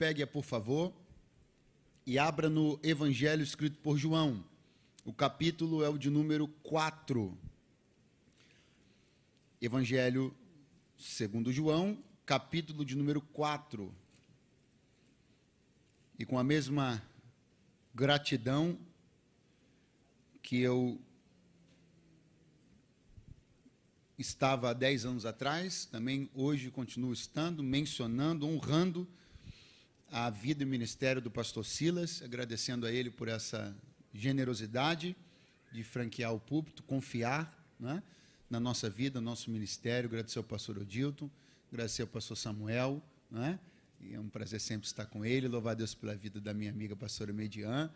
Pegue-a, por favor, e abra no Evangelho escrito por João. O capítulo é o de número 4. Evangelho segundo João, capítulo de número 4. E com a mesma gratidão que eu estava há 10 anos atrás, também hoje continuo estando, mencionando, honrando a vida e o ministério do pastor Silas, agradecendo a ele por essa generosidade de franquear o púlpito, confiar, né, na nossa vida, no nosso ministério. Agradecer ao pastor Odilton, agradecer ao pastor Samuel, né, e é um prazer sempre estar com ele. Louvar a Deus pela vida da minha amiga pastora Median,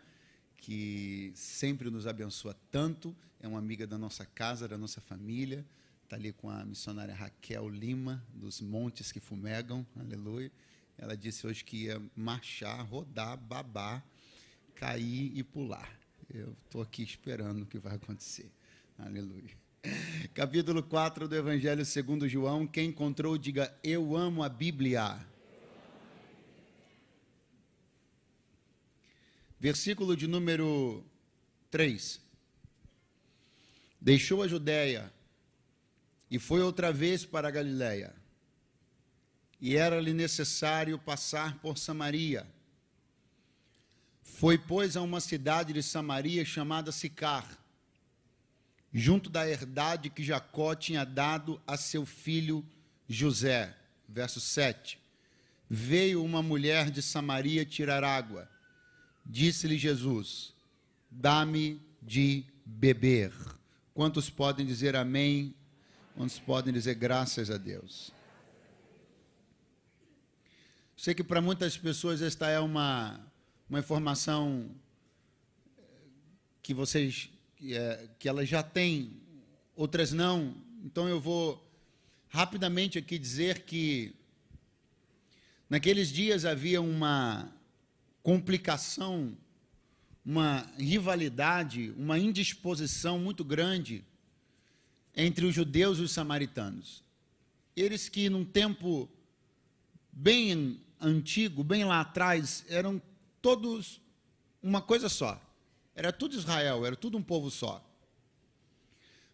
que sempre nos abençoa tanto, é uma amiga da nossa casa, da nossa família. Está ali com a missionária Raquel Lima, dos Montes que Fumegam, aleluia. Ela disse hoje que ia marchar, rodar, babar, cair e pular. Eu estou aqui esperando o que vai acontecer, aleluia. Capítulo 4 do Evangelho segundo João. Quem encontrou, diga: eu amo a Bíblia. Versículo de número 3. Deixou a Judéia e foi outra vez para a Galiléia. E era-lhe necessário passar por Samaria. Foi, pois, a uma cidade de Samaria chamada Sicar, junto da herdade que Jacó tinha dado a seu filho José. Verso 7. Veio uma mulher de Samaria tirar água. Disse-lhe Jesus: dá-me de beber. Quantos podem dizer amém? Quantos podem dizer graças a Deus? Sei que para muitas pessoas esta é uma informação que vocês, que elas já têm, outras não. Então eu vou rapidamente aqui dizer que naqueles dias havia uma complicação, uma rivalidade, uma indisposição muito grande entre os judeus e os samaritanos. Eles que num tempo bem antigo, bem lá atrás, eram todos uma coisa só. Era tudo Israel, era tudo um povo só.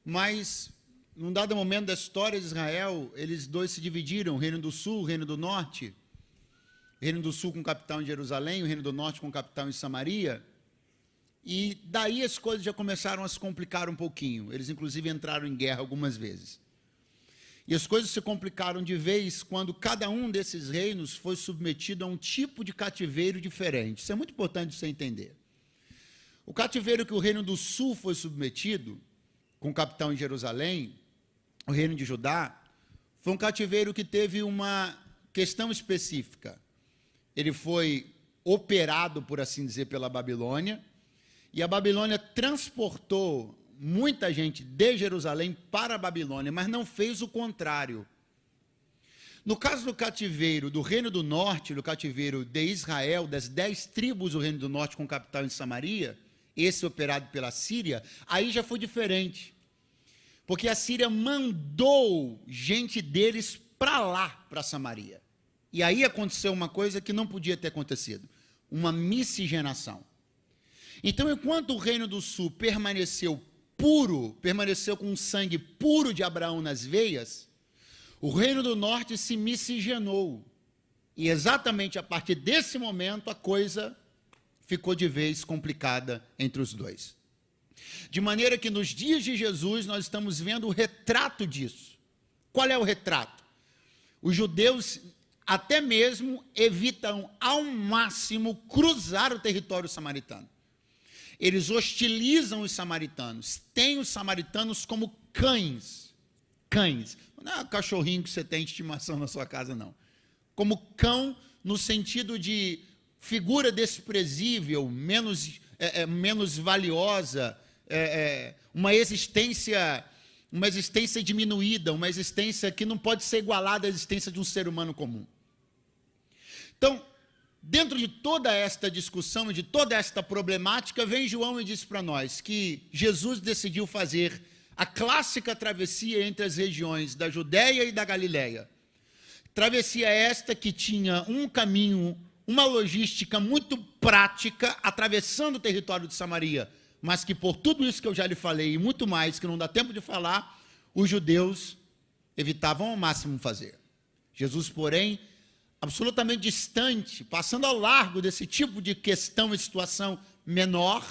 Mas, num dado momento da história de Israel, eles dois se dividiram, o Reino do Sul, o Reino do Norte. O Reino do Sul com capital em Jerusalém, o Reino do Norte com capital em Samaria. E daí as coisas já começaram a se complicar um pouquinho. Eles, inclusive, entraram em guerra algumas vezes. E as coisas se complicaram de vez quando cada um desses reinos foi submetido a um tipo de cativeiro diferente. Isso é muito importante você entender. O cativeiro que o Reino do Sul foi submetido, com capital em Jerusalém, o Reino de Judá, foi um cativeiro que teve uma questão específica. Ele foi operado, por assim dizer, pela Babilônia, e a Babilônia transportou muita gente de Jerusalém para a Babilônia, mas não fez o contrário. No caso do cativeiro do Reino do Norte, do cativeiro de Israel, das 10 tribos do Reino do Norte com capital em Samaria, esse operado pela Síria, aí já foi diferente. Porque a Síria mandou gente deles para lá, para Samaria. E aí aconteceu uma coisa que não podia ter acontecido, uma miscigenação. Então, enquanto o Reino do Sul permaneceu puro, permaneceu com um sangue puro de Abraão nas veias, o Reino do Norte se miscigenou. E exatamente a partir desse momento a coisa ficou de vez complicada entre os dois. De maneira que nos dias de Jesus nós estamos vendo o retrato disso. Qual é o retrato? Os judeus até mesmo evitam ao máximo cruzar o território samaritano. Eles hostilizam os samaritanos, têm os samaritanos como cães. Cães. Não é um cachorrinho que você tem de estimação na sua casa, não. Como cão, no sentido de figura desprezível, menos valiosa, uma existência diminuída, uma existência que não pode ser igualada à existência de um ser humano comum. Então, dentro de toda esta discussão e de toda esta problemática, vem João e diz para nós que Jesus decidiu fazer a clássica travessia entre as regiões da Judéia e da Galiléia. Travessia esta que tinha um caminho uma logística muito prática, atravessando o território de Samaria, mas que por tudo isso que eu já lhe falei, e muito mais, que não dá tempo de falar, os judeus evitavam ao máximo fazer. Jesus, porém, absolutamente distante, passando ao largo desse tipo de questão e situação menor,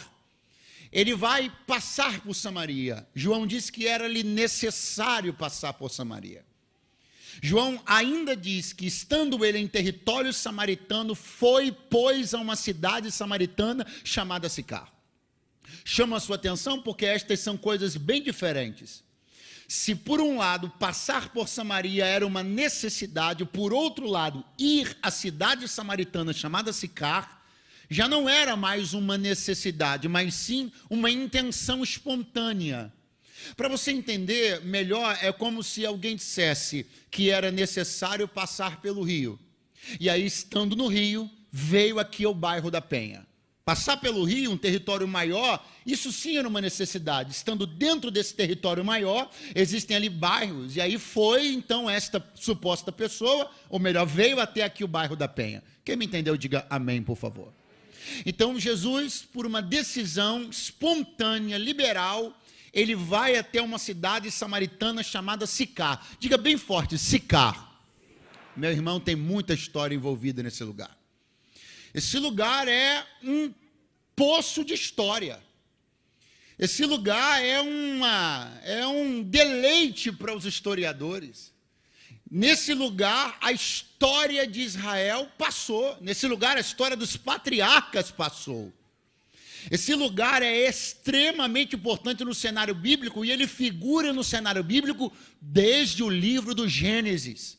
ele vai passar por Samaria. João diz que era-lhe necessário passar por Samaria. João ainda diz que, estando ele em território samaritano, foi, pois, a uma cidade samaritana chamada Sicar. Chama a sua atenção porque estas são coisas bem diferentes. Se, por um lado, passar por Samaria era uma necessidade, por outro lado, ir à cidade samaritana chamada Sicar, já não era mais uma necessidade, mas sim uma intenção espontânea. Para você entender melhor, é como se alguém dissesse que era necessário passar pelo rio. E aí, estando no rio, veio aqui ao bairro da Penha. Passar pelo rio, um território maior, isso sim era uma necessidade. Estando dentro desse território maior, existem ali bairros. E aí foi, então, esta suposta pessoa, ou melhor, veio até aqui o bairro da Penha. Quem me entendeu, diga amém, por favor. Então, Jesus, por uma decisão espontânea, liberal, ele vai até uma cidade samaritana chamada Sicar. Diga bem forte, Sicar. Meu irmão, tem muita história envolvida nesse lugar. Esse lugar é um poço de história. Esse lugar é um deleite para os historiadores. Nesse lugar, a história de Israel passou. Nesse lugar, a história dos patriarcas passou. Esse lugar é extremamente importante no cenário bíblico, e ele figura no cenário bíblico desde o livro do Gênesis.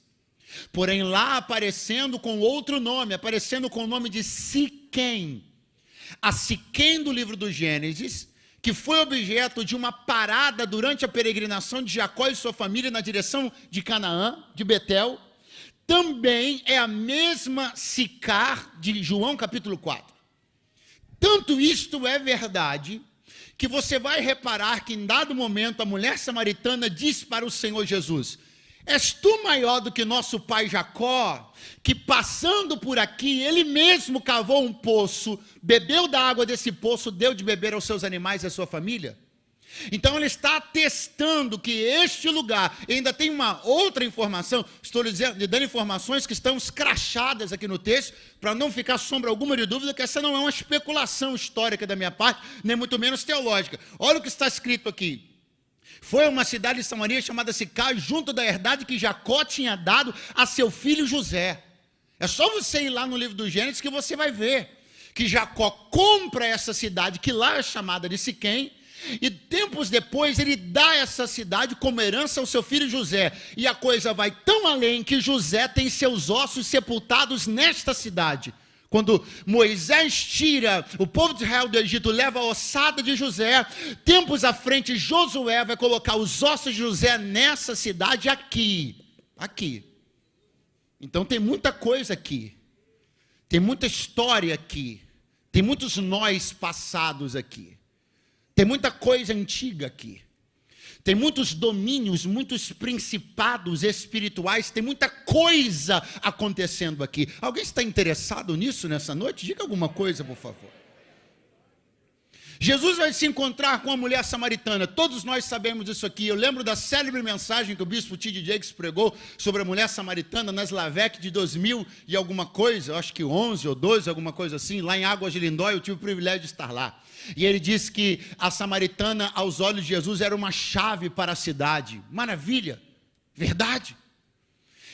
Porém, lá aparecendo com outro nome, aparecendo com o nome de Siquém. A Siquém do livro do Gênesis, que foi objeto de uma parada durante a peregrinação de Jacó e sua família na direção de Canaã, de Betel, também é a mesma Sicar de João capítulo 4. Tanto isto é verdade, que você vai reparar que em dado momento a mulher samaritana diz para o Senhor Jesus: és tu maior do que nosso pai Jacó, que passando por aqui, ele mesmo cavou um poço, bebeu da água desse poço, deu de beber aos seus animais e à sua família? Então ele está atestando que este lugar, ainda tem uma outra informação, estou lhe dando informações que estão escrachadas aqui no texto, para não ficar sombra alguma de dúvida que essa não é uma especulação histórica da minha parte, nem muito menos teológica. Olha o que está escrito aqui. Foi uma cidade de Samaria chamada Sicar, junto da herdade que Jacó tinha dado a seu filho José. É só você ir lá no livro do Gênesis que você vai ver que Jacó compra essa cidade, que lá é chamada de Siquém, e tempos depois ele dá essa cidade como herança ao seu filho José. E a coisa vai tão além que José tem seus ossos sepultados nesta cidade. Quando Moisés tira o povo de Israel do Egito, leva a ossada de José, tempos à frente Josué vai colocar os ossos de José nessa cidade aqui. Então tem muita coisa aqui. Tem muita história aqui. Tem muitos nós passados aqui. Tem muita coisa antiga aqui. Tem muitos domínios, muitos principados espirituais, tem muita coisa acontecendo aqui. Alguém está interessado nisso nessa noite? Diga alguma coisa, por favor. Jesus vai se encontrar com a mulher samaritana. Todos nós sabemos isso aqui. Eu lembro da célebre mensagem que o bispo T.D. Jakes pregou sobre a mulher samaritana nas Lavec de 2000 e alguma coisa, acho que 11 ou 12, alguma coisa assim, lá em Águas de Lindóia. Eu tive o privilégio de estar lá. E ele disse que a samaritana, aos olhos de Jesus, era uma chave para a cidade. Maravilha, verdade.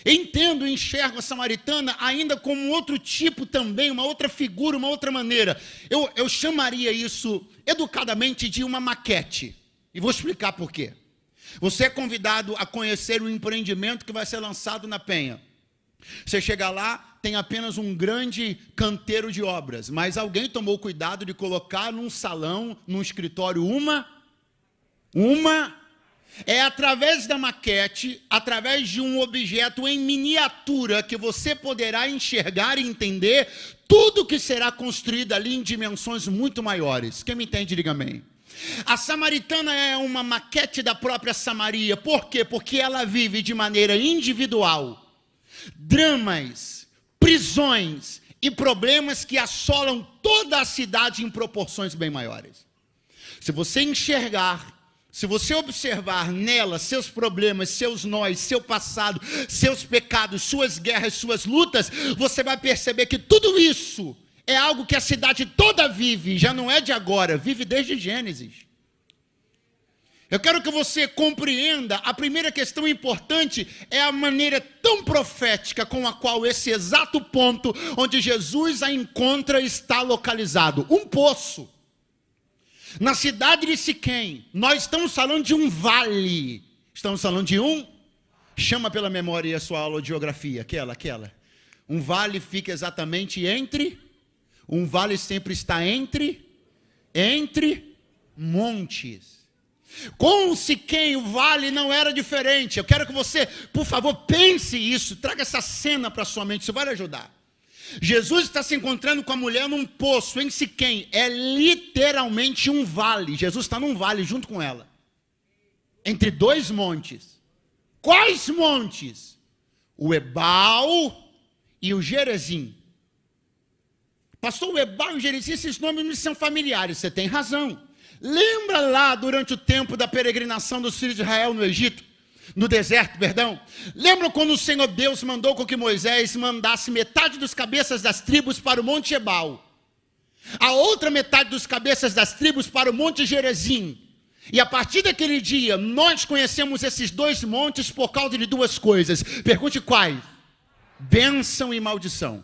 Entendo e enxergo a samaritana ainda como um outro tipo também, uma outra figura, uma outra maneira. Eu chamaria isso educadamente de uma maquete. E vou explicar por quê. Você é convidado a conhecer o empreendimento que vai ser lançado na Penha. Você chega lá, tem apenas um grande canteiro de obras, mas alguém tomou cuidado de colocar num salão, num escritório, é através da maquete, através de um objeto em miniatura, que você poderá enxergar e entender tudo que será construído ali em dimensões muito maiores. Quem me entende, diga amém. A samaritana é uma maquete da própria Samaria. Por quê? Porque ela vive de maneira individual dramas, prisões, e problemas que assolam toda a cidade em proporções bem maiores. Se você enxergar, se você observar nela seus problemas, seus nós, seu passado, seus pecados, suas guerras, suas lutas, você vai perceber que tudo isso é algo que a cidade toda vive, já não é de agora, vive desde Gênesis. Eu quero que você compreenda, a primeira questão importante é a maneira tão profética com a qual esse exato ponto onde Jesus a encontra está localizado. Um poço. Na cidade de Siquém, nós estamos falando de um vale. Estamos falando de chama pela memória a sua aula de geografia, aquela. Um vale fica exatamente um vale sempre está entre montes. Com Siquém, o vale não era diferente. Eu quero que você, por favor, pense isso, traga essa cena para a sua mente, isso vai lhe ajudar. Jesus está se encontrando com a mulher num poço em Siquém, é literalmente um vale. Jesus está num vale junto com ela, entre dois montes. Quais montes? O Ebal e o Gerezim. Pastor, o Ebal e o Gerezim, esses nomes me são familiares, você tem razão. Lembra lá durante o tempo da peregrinação dos filhos de Israel no Egito, no deserto, perdão? Lembra quando o Senhor Deus mandou com que Moisés mandasse metade dos cabeças das tribos para o Monte Ebal, a outra metade dos cabeças das tribos para o Monte Gerezim? E a partir daquele dia, nós conhecemos esses dois montes por causa de duas coisas. Pergunte quais? Bênção e maldição.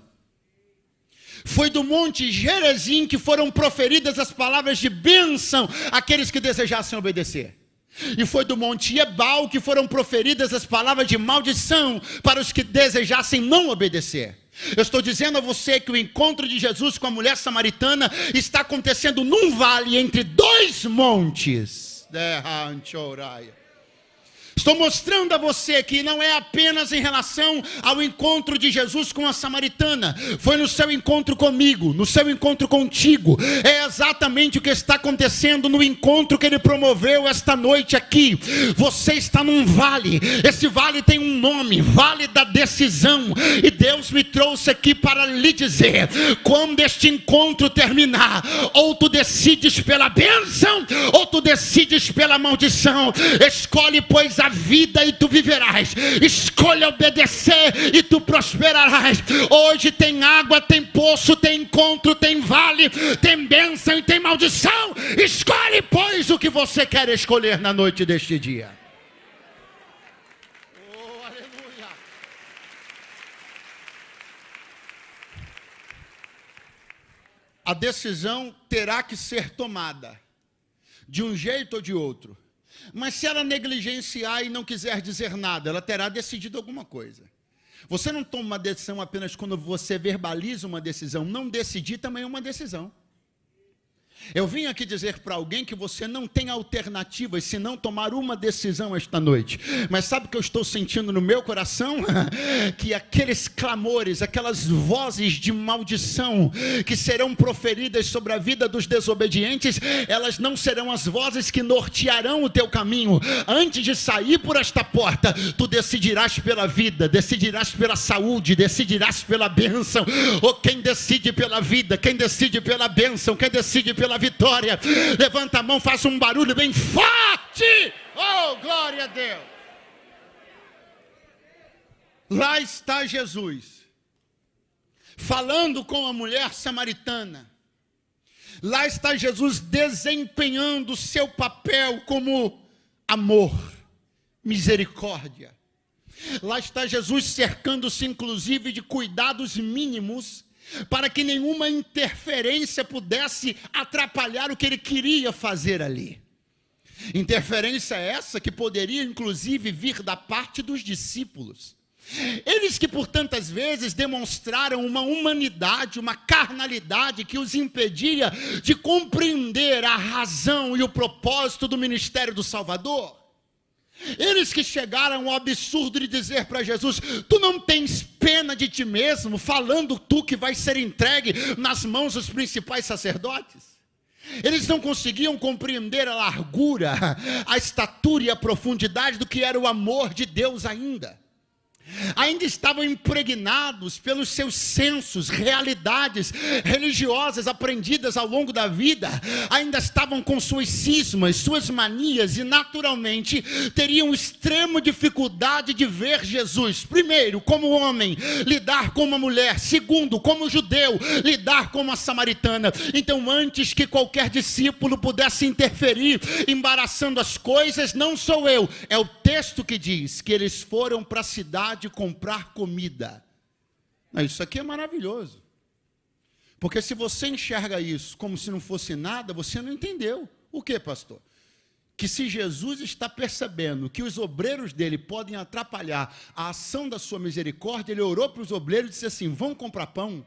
Foi do Monte Gerezim que foram proferidas as palavras de bênção àqueles que desejassem obedecer. E foi do Monte Ebal que foram proferidas as palavras de maldição para os que desejassem não obedecer. Eu estou dizendo a você que o encontro de Jesus com a mulher samaritana está acontecendo num vale entre dois montes. Estou mostrando a você que não é apenas em relação ao encontro de Jesus com a samaritana, foi no seu encontro comigo, no seu encontro contigo, é exatamente o que está acontecendo no encontro que ele promoveu esta noite aqui. Você está num vale, esse vale tem um nome, Vale da Decisão, e Deus me trouxe aqui para lhe dizer, quando este encontro terminar, ou tu decides pela bênção, ou tu decides pela maldição. Escolhe, pois, a vida e tu viverás. Escolha obedecer e tu prosperarás. Hoje tem água, tem poço, tem encontro, tem vale, tem bênção e tem maldição. Escolhe, pois, o que você quer escolher na noite deste dia. Oh, aleluia. A decisão terá que ser tomada de um jeito ou de outro. Mas se ela negligenciar e não quiser dizer nada, ela terá decidido alguma coisa. Você não toma uma decisão apenas quando você verbaliza uma decisão. Não decidir também é uma decisão. Eu vim aqui dizer para alguém que você não tem alternativas se não tomar uma decisão esta noite. Mas sabe o que eu estou sentindo no meu coração? Que aqueles clamores, aquelas vozes de maldição que serão proferidas sobre a vida dos desobedientes, elas não serão as vozes que nortearão o teu caminho. Antes de sair por esta porta, tu decidirás pela vida, decidirás pela saúde, decidirás pela bênção. Ou quem decide pela vida, quem decide pela bênção, quem decide pela vitória, levanta a mão, faça um barulho bem forte. Oh, glória a Deus. Lá está Jesus falando com a mulher samaritana. Lá está Jesus desempenhando o seu papel como amor, misericórdia. Lá está Jesus cercando-se inclusive de cuidados mínimos para que nenhuma interferência pudesse atrapalhar o que ele queria fazer ali. Interferência essa que poderia inclusive vir da parte dos discípulos. Eles que por tantas vezes demonstraram uma humanidade, uma carnalidade que os impedia de compreender a razão e o propósito do ministério do Salvador. Eles que chegaram ao absurdo de dizer para Jesus: tu não tens pena de ti mesmo, falando tu que vai ser entregue nas mãos dos principais sacerdotes. Eles não conseguiam compreender a largura, a estatura e a profundidade do que era o amor de Deus ainda. ainda estavam impregnados pelos seus sensos, realidades religiosas aprendidas ao longo da vida, ainda estavam com suas cismas, suas manias, e naturalmente teriam extrema dificuldade de ver Jesus. Primeiro, como homem, lidar com uma mulher. Segundo, como judeu, lidar com uma samaritana. Então, antes que qualquer discípulo pudesse interferir, embaraçando as coisas, não sou eu, é o texto que diz que eles foram para a cidade comprar comida. Isso aqui é maravilhoso, porque se você enxerga isso como se não fosse nada, você não entendeu. O que, pastor? Que se Jesus está percebendo que os obreiros dele podem atrapalhar a ação da sua misericórdia, ele orou para os obreiros e disse assim: vão comprar pão.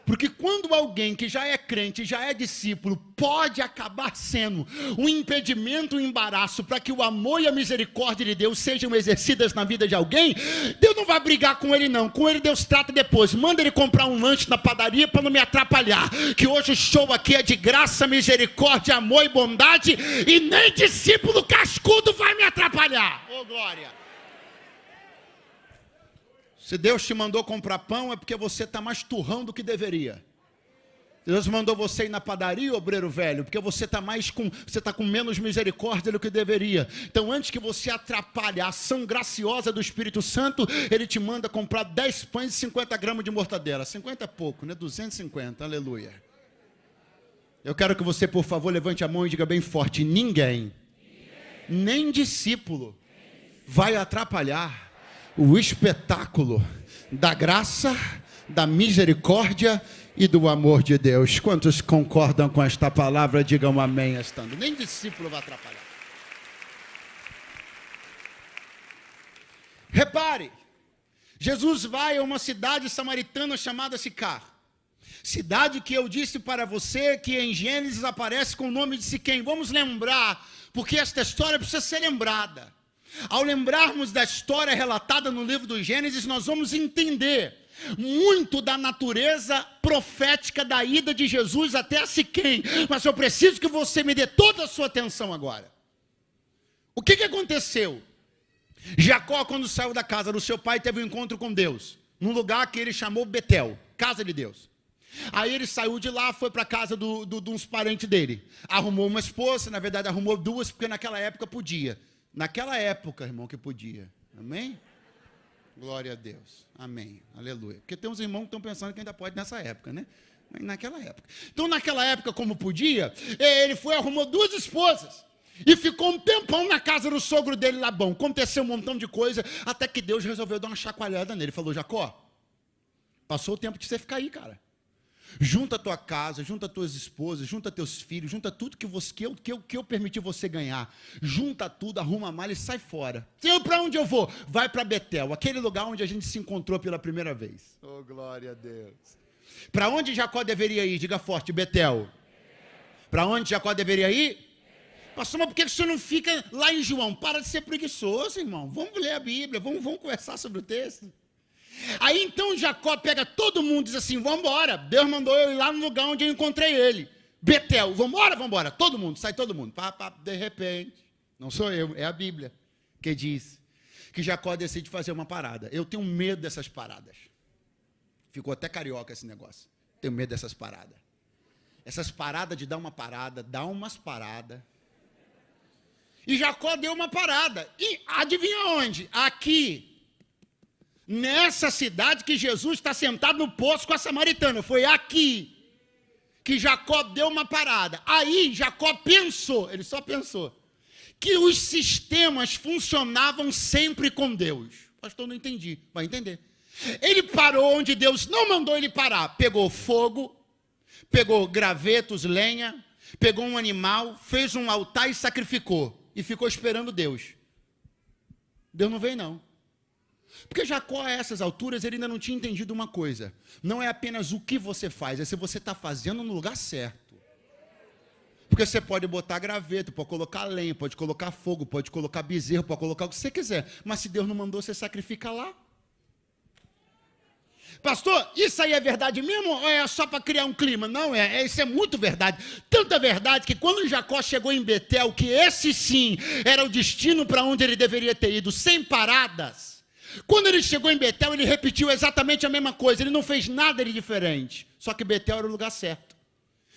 Porque quando alguém que já é crente, já é discípulo, pode acabar sendo um impedimento, um embaraço para que o amor e a misericórdia de Deus sejam exercidas na vida de alguém, Deus não vai brigar com ele não. Com ele Deus trata depois. Manda ele comprar um lanche na padaria para não me atrapalhar. Que hoje o show aqui é de graça, misericórdia, amor e bondade, e nem discípulo cascudo vai me atrapalhar. Ô glória! Se Deus te mandou comprar pão, é porque você está mais turrão do que deveria. Deus mandou você ir na padaria, obreiro velho, porque você está com menos misericórdia do que deveria. Então, antes que você atrapalhe a ação graciosa do Espírito Santo, Ele te manda comprar 10 pães e 50 gramas de mortadela. 50 é pouco, né? 250, aleluia. Eu quero que você, por favor, levante a mão e diga bem forte: ninguém, nem discípulo, vai atrapalhar o espetáculo da graça, da misericórdia e do amor de Deus. Quantos concordam com esta palavra, digam amém estando. Nem discípulo vai atrapalhar. Repare, Jesus vai a uma cidade samaritana chamada Sicar. Cidade que eu disse para você que em Gênesis aparece com o nome de Siquém. Vamos lembrar, porque esta história precisa ser lembrada. Ao lembrarmos da história relatada no livro do Gênesis, nós vamos entender muito da natureza profética da ida de Jesus até Siquém. Mas eu preciso que você me dê toda a sua atenção agora. O que aconteceu? Jacó, quando saiu da casa do seu pai, teve um encontro com Deus, num lugar que ele chamou Betel, casa de Deus. Aí ele saiu de lá, foi para a casa de uns parentes dele. Arrumou uma esposa, na verdade arrumou duas, porque naquela época podia. Naquela época, irmão, que podia. Amém? Glória a Deus. Amém. Aleluia. Porque tem uns irmãos que estão pensando que ainda pode nessa época, né? Mas naquela época. Então, naquela época, como podia, ele foi, arrumou duas esposas. E ficou um tempão na casa do sogro dele, Labão. Aconteceu um montão de coisa, até que Deus resolveu dar uma chacoalhada nele. Ele falou: Jacó, passou o tempo de você ficar aí, cara. Junta a tua casa, junta as tuas esposas, junta teus filhos, junta tudo que eu permiti você ganhar. Junta tudo, arruma a mala e sai fora. Senhor, para onde eu vou? Vai para Betel, aquele lugar onde a gente se encontrou pela primeira vez. Oh, glória a Deus. Para onde Jacó deveria ir? Diga forte: Betel. Para onde Jacó deveria ir? Pastor, mas por que você não fica lá em João? Para de ser preguiçoso, irmão. Vamos ler a Bíblia, vamos conversar sobre o texto. Aí então Jacó pega todo mundo e diz assim: vamos embora, Deus mandou eu ir lá no lugar onde eu encontrei ele, Betel, vamos embora, todo mundo, sai todo mundo. De repente, não sou eu, é a Bíblia que diz que Jacó decide fazer uma parada. Eu tenho medo dessas paradas. Ficou até carioca esse negócio. Tenho medo dessas paradas. Essas paradas de dar uma parada, dá umas paradas. E Jacó deu uma parada. E adivinha onde? Aqui. Nessa cidade que Jesus está sentado no poço com a samaritana. Foi aqui que Jacó deu uma parada. Aí Jacó pensou, ele só pensou, que os sistemas funcionavam sempre com Deus. Pastor, não entendi. Vai entender. Ele parou onde Deus não mandou ele parar. Pegou fogo, pegou gravetos, lenha, pegou um animal, fez um altar e sacrificou. E ficou esperando Deus. Deus não veio não. Porque Jacó, a essas alturas, ele ainda não tinha entendido uma coisa. Não é apenas o que você faz, é se você está fazendo no lugar certo. Porque você pode botar graveto, pode colocar lenha, pode colocar fogo, pode colocar bezerro, pode colocar o que você quiser. Mas se Deus não mandou, você sacrifica lá. Pastor, isso aí é verdade mesmo ou é só para criar um clima? Não, isso é muito verdade. Tanta verdade que quando Jacó chegou em Betel, que esse sim era o destino para onde ele deveria ter ido, sem paradas. Quando ele chegou em Betel, ele repetiu exatamente a mesma coisa, ele não fez nada de diferente. Só que Betel era o lugar certo.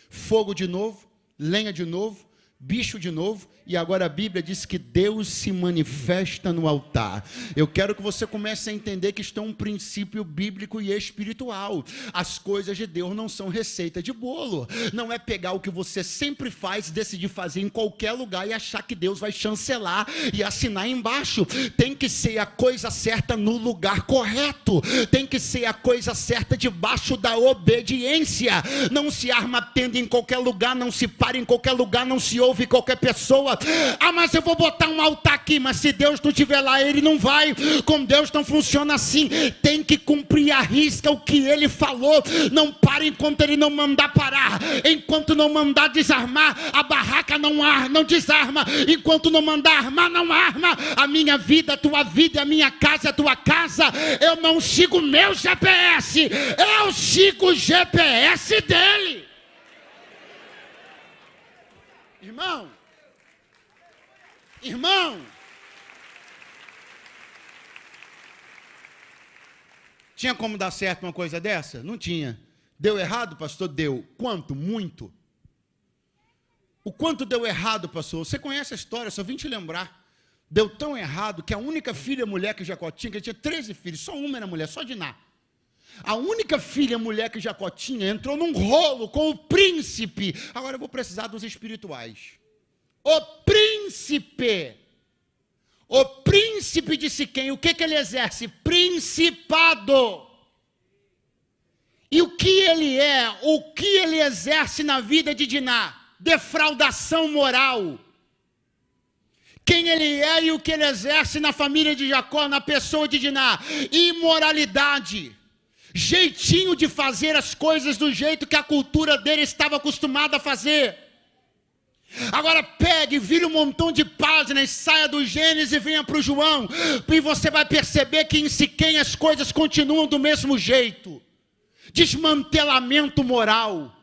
Fogo de novo, lenha de novo, bicho de novo, e agora a Bíblia diz que Deus se manifesta no altar. Eu quero que você comece a entender que isto é um princípio bíblico e espiritual. As coisas de Deus não são receita de bolo. Não é pegar o que você sempre faz, decidir fazer em qualquer lugar e achar que Deus vai chancelar e assinar embaixo. Tem que ser a coisa certa no lugar correto. Tem que ser a coisa certa debaixo da obediência. Não se arma tenda em qualquer lugar, não se para em qualquer lugar, não se ouve qualquer pessoa. Ah, mas eu vou botar um altar aqui, mas se Deus não estiver lá, ele não vai. Com Deus não funciona assim. Tem que cumprir à risca o que ele falou. Não para enquanto ele não mandar parar. Enquanto não mandar desarmar, a barraca não desarma. Enquanto não mandar armar, não arma. A minha vida, a tua vida, a minha casa, a tua casa. Eu não sigo meu GPS, eu sigo o GPS dele. Irmão, tinha como dar certo uma coisa dessa? Não tinha. Deu errado, pastor? Deu. Quanto? Muito. O quanto deu errado, pastor? Você conhece a história, só vim te lembrar. Deu tão errado que a única filha mulher que Jacó tinha, que ele tinha 13 filhos, só uma era mulher, só Diná. A única filha mulher que Jacó tinha entrou num rolo com o príncipe. Agora eu vou precisar dos espirituais. O príncipe de Siquém, o que ele exerce? Principado. E o que ele é? O que ele exerce na vida de Diná? Defraudação moral. Quem ele é e o que ele exerce na família de Jacó, na pessoa de Diná? Imoralidade. Jeitinho de fazer as coisas do jeito que a cultura dele estava acostumada a fazer. Agora pegue, vire um montão de páginas, saia do Gênesis e venha para o João, e você vai perceber que em Siquém as coisas continuam do mesmo jeito. Desmantelamento moral.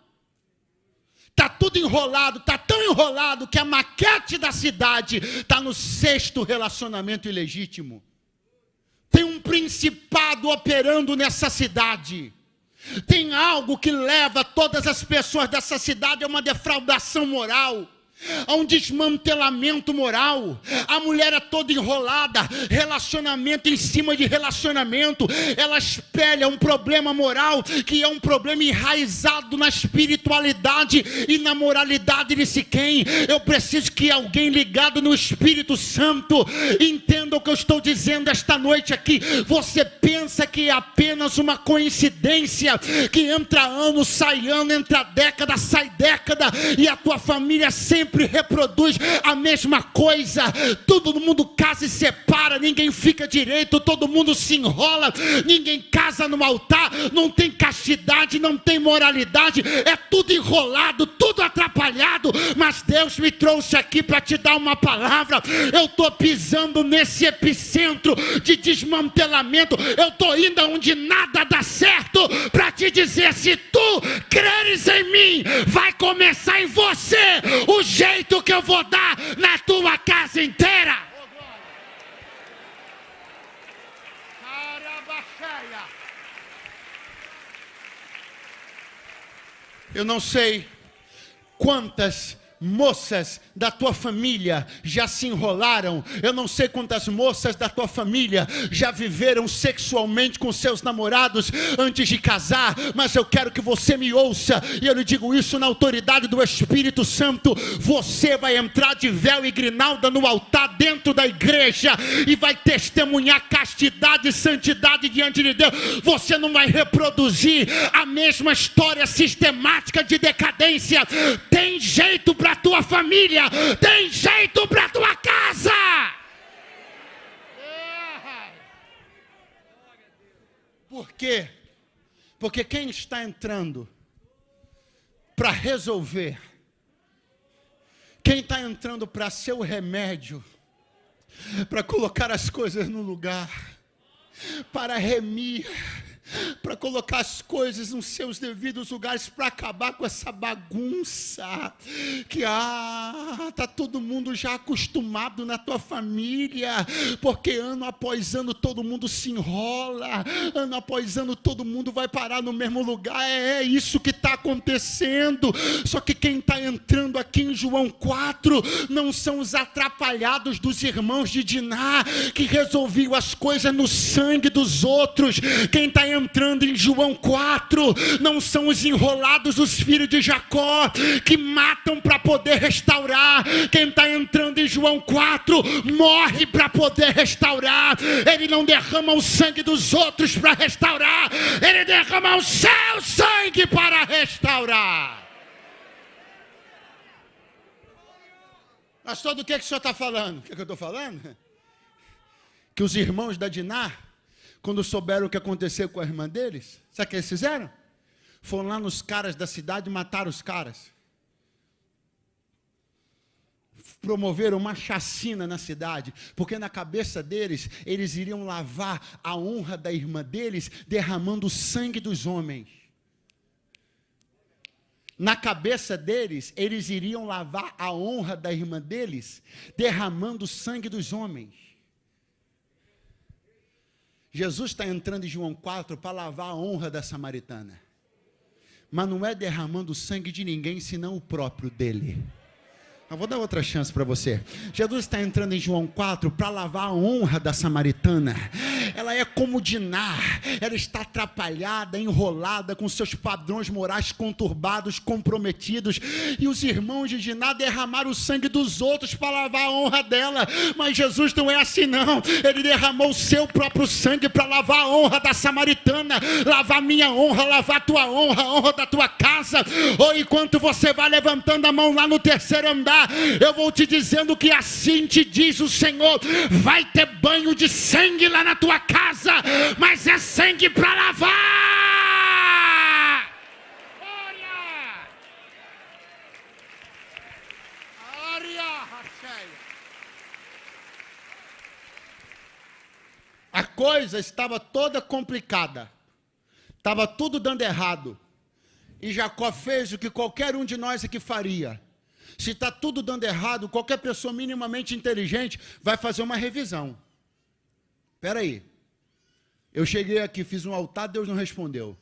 Está tudo enrolado, está tão enrolado que a maquete da cidade está no 6º relacionamento ilegítimo. Tem um principado operando nessa cidade. Tem algo que leva todas as pessoas dessa cidade a uma defraudação moral, a um desmantelamento moral. A mulher é toda enrolada, relacionamento em cima de relacionamento. Ela espelha um problema moral que é um problema enraizado na espiritualidade e na moralidade de Siquém. Eu preciso que alguém ligado no Espírito Santo entenda o que eu estou dizendo esta noite aqui. Você pensa que é apenas uma coincidência, que entra ano, sai ano, entra década, sai década, e a tua família sempre reproduz a mesma coisa. Todo mundo casa e separa, ninguém fica direito, todo mundo se enrola, ninguém casa no altar, não tem castidade, não tem moralidade, é tudo enrolado, tudo atrapalhado. Mas Deus me trouxe aqui para te dar uma palavra. Eu estou pisando nesse epicentro de desmantelamento, eu estou indo onde nada dá certo, para te dizer: se tu creres em mim, vai começar em você o jeito que eu vou dar na tua casa inteira. Eu não sei quantas moças da tua família já se enrolaram. Eu não sei quantas moças da tua família já viveram sexualmente com seus namorados antes de casar, mas eu quero que você me ouça, e eu lhe digo isso na autoridade do Espírito Santo. Você vai entrar de véu e grinalda no altar dentro da igreja e vai testemunhar castidade e santidade diante de Deus. Você não vai reproduzir a mesma história sistemática de decadência. Tem jeito para tua família, tem jeito para tua casa. Por quê? Porque quem está entrando para resolver, quem está entrando para ser o remédio, para colocar as coisas no lugar, para remir para colocar as coisas nos seus devidos lugares, para acabar com essa bagunça, que está todo mundo já acostumado na tua família, porque ano após ano todo mundo se enrola, ano após ano todo mundo vai parar no mesmo lugar, é isso que está acontecendo. Só que quem está entrando aqui em João 4, não são os atrapalhados dos irmãos de Diná, que resolviam as coisas no sangue dos outros. Quem está entrando em João 4, não são os enrolados dos filhos de Jacó, que matam para poder restaurar. Quem está entrando em João 4, morre para poder restaurar. Ele não derrama o sangue dos outros para restaurar, ele derrama o seu sangue para restaurar. Pastor, do que o senhor está falando? O que eu estou falando? Que os irmãos da Diná, quando souberam o que aconteceu com a irmã deles, sabe o que eles fizeram? Foram lá nos caras da cidade e mataram os caras. Promoveram uma chacina na cidade, porque na cabeça deles, eles iriam lavar a honra da irmã deles, derramando o sangue dos homens. Na cabeça deles, eles iriam lavar a honra da irmã deles, derramando o sangue dos homens. Jesus está entrando em João 4 para lavar a honra da samaritana. Mas não é derramando o sangue de ninguém, senão o próprio dele. Eu vou dar outra chance para você. Jesus está entrando em João 4 para lavar a honra da samaritana. Ela é como Diná, ela está atrapalhada, enrolada, com seus padrões morais conturbados, comprometidos, e os irmãos de Diná derramaram o sangue dos outros para lavar a honra dela. Mas Jesus não é assim não, ele derramou o seu próprio sangue para lavar a honra da samaritana, lavar minha honra, lavar a tua honra, a honra da tua casa. Ou enquanto você vai levantando a mão lá no terceiro andar, eu vou te dizendo que assim te diz o Senhor: vai ter banho de sangue lá na tua casa, mas é sangue para lavar. A coisa estava toda complicada, estava tudo dando errado, e Jacó fez o que qualquer um de nós aqui faria. Se está tudo dando errado, qualquer pessoa minimamente inteligente vai fazer uma revisão. Espera aí, eu cheguei aqui, fiz um altar, Deus não respondeu.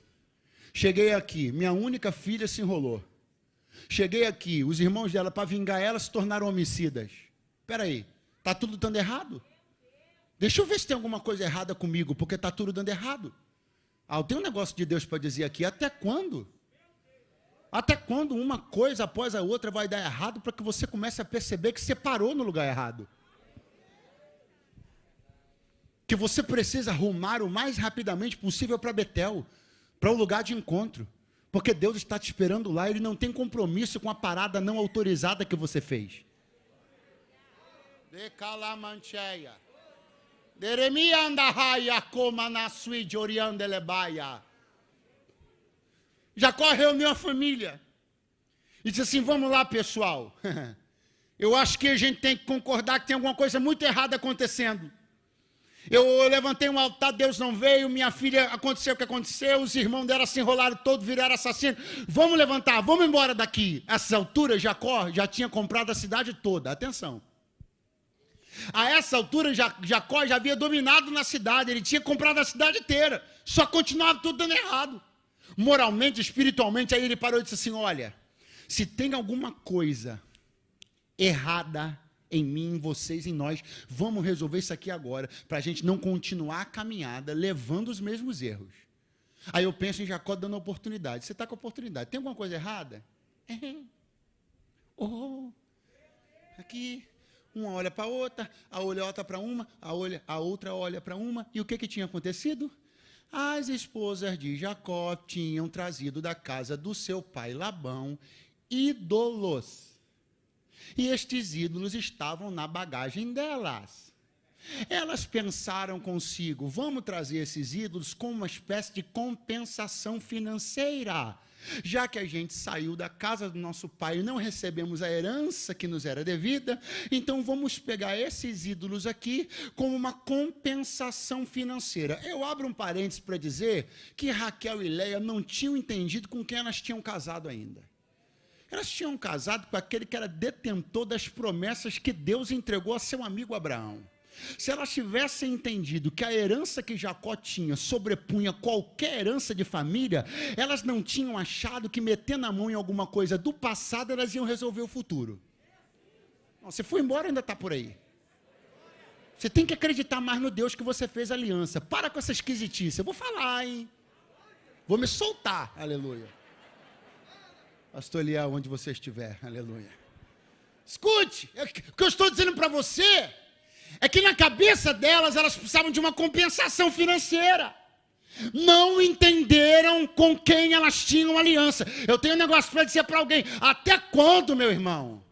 Cheguei aqui, minha única filha se enrolou. Cheguei aqui, os irmãos dela, para vingar ela, se tornaram homicidas. Espera aí, está tudo dando errado? Deixa eu ver se tem alguma coisa errada comigo, porque está tudo dando errado. Eu tenho um negócio de Deus para dizer aqui, até quando? Até quando uma coisa após a outra vai dar errado, para que você comece a perceber que você parou no lugar errado? Que você precisa arrumar o mais rapidamente possível para Betel, para o lugar de encontro. Porque Deus está te esperando lá, Ele não tem compromisso com a parada não autorizada que você fez. Decalamancheia. Deremia andahaia coma na sui de oriandelebaia. Jacó reuniu a família e disse assim: vamos lá, pessoal, eu acho que a gente tem que concordar que tem alguma coisa muito errada acontecendo. Eu levantei um altar, Deus não veio, minha filha, aconteceu o que aconteceu, os irmãos dela se enrolaram todos, viraram assassinos. Vamos levantar, vamos embora daqui. A essa altura, Jacó já tinha comprado a cidade toda, atenção. A essa altura, Jacó já havia dominado na cidade, ele tinha comprado a cidade inteira, só continuava tudo dando errado. Moralmente, espiritualmente, aí ele parou e disse assim: olha, se tem alguma coisa errada em mim, em vocês, em nós, vamos resolver isso aqui agora, para a gente não continuar a caminhada levando os mesmos erros. Aí eu penso em Jacó dando oportunidade. Você está com oportunidade, tem alguma coisa errada? Aqui, uma olha para a outra, a outra olha para uma, a outra olha para uma, e o que tinha acontecido? As esposas de Jacó tinham trazido da casa do seu pai Labão ídolos. E estes ídolos estavam na bagagem delas. Elas pensaram consigo: vamos trazer esses ídolos como uma espécie de compensação financeira. Já que a gente saiu da casa do nosso pai e não recebemos a herança que nos era devida, então vamos pegar esses ídolos aqui como uma compensação financeira. Eu abro um parênteses para dizer que Raquel e Leia não tinham entendido com quem elas tinham casado ainda. Elas tinham casado com aquele que era detentor das promessas que Deus entregou a seu amigo Abraão. Se elas tivessem entendido que a herança que Jacó tinha sobrepunha qualquer herança de família, elas não tinham achado que metendo a mão em alguma coisa do passado, elas iam resolver o futuro. Não, você foi embora e ainda está por aí. Você tem que acreditar mais no Deus que você fez aliança. Para com essa esquisitice. Eu vou falar, hein? Vou me soltar. Aleluia. Pastor Eliel, onde você estiver. Aleluia. Escute. O que eu estou dizendo para você é que na cabeça delas, elas precisavam de uma compensação financeira. Não entenderam com quem elas tinham aliança. Eu tenho um negócio para dizer para alguém: até quando, meu irmão,